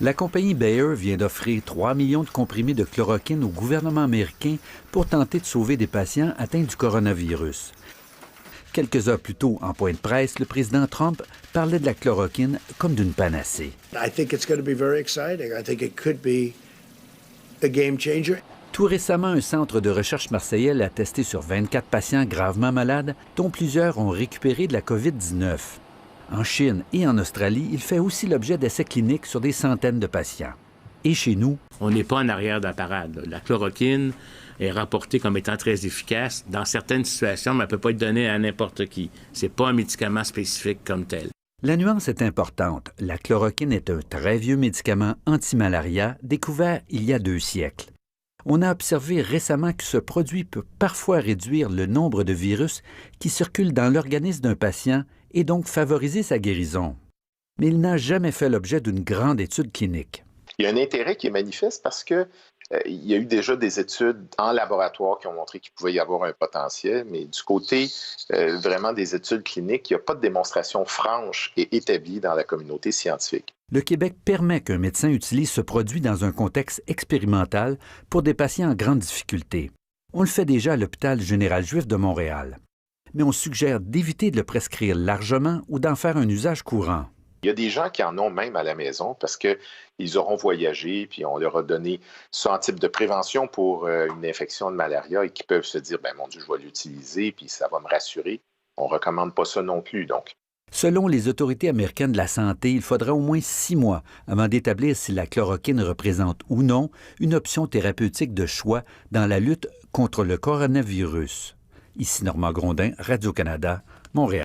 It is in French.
La compagnie Bayer vient d'offrir 3 millions de comprimés de chloroquine au gouvernement américain pour tenter de sauver des patients atteints du coronavirus. Quelques heures plus tôt, en point de presse, le président Trump parlait de la chloroquine comme d'une panacée. Tout récemment, un centre de recherche marseillais a testé sur 24 patients gravement malades, dont plusieurs ont récupéré de la COVID-19. En Chine et en Australie, il fait aussi l'objet d'essais cliniques sur des centaines de patients. Et chez nous, on n'est pas en arrière de la parade. La chloroquine est rapportée comme étant très efficace dans certaines situations, mais elle ne peut pas être donnée à n'importe qui. Ce n'est pas un médicament spécifique comme tel. La nuance est importante. La chloroquine est un très vieux médicament anti-malaria découvert il y a 2 siècles. On a observé récemment que ce produit peut parfois réduire le nombre de virus qui circulent dans l'organisme d'un patient et donc favoriser sa guérison. Mais il n'a jamais fait l'objet d'une grande étude clinique. Il y a un intérêt qui est manifeste parce que il y a eu déjà des études en laboratoire qui ont montré qu'il pouvait y avoir un potentiel, mais du côté vraiment des études cliniques, il n'y a pas de démonstration franche et établie dans la communauté scientifique. Le Québec permet qu'un médecin utilise ce produit dans un contexte expérimental pour des patients en grande difficulté. On le fait déjà à l'Hôpital général juif de Montréal. Mais on suggère d'éviter de le prescrire largement ou d'en faire un usage courant. Il y a des gens qui en ont même à la maison parce qu'ils auront voyagé puis on leur a donné ça en type de prévention pour une infection de malaria et qui peuvent se dire, ben mon Dieu, je vais l'utiliser puis ça va me rassurer. On ne recommande pas ça non plus, donc. Selon les autorités américaines de la santé, il faudra au moins 6 mois avant d'établir si la chloroquine représente ou non une option thérapeutique de choix dans la lutte contre le coronavirus. Ici Normand Grondin, Radio-Canada, Montréal.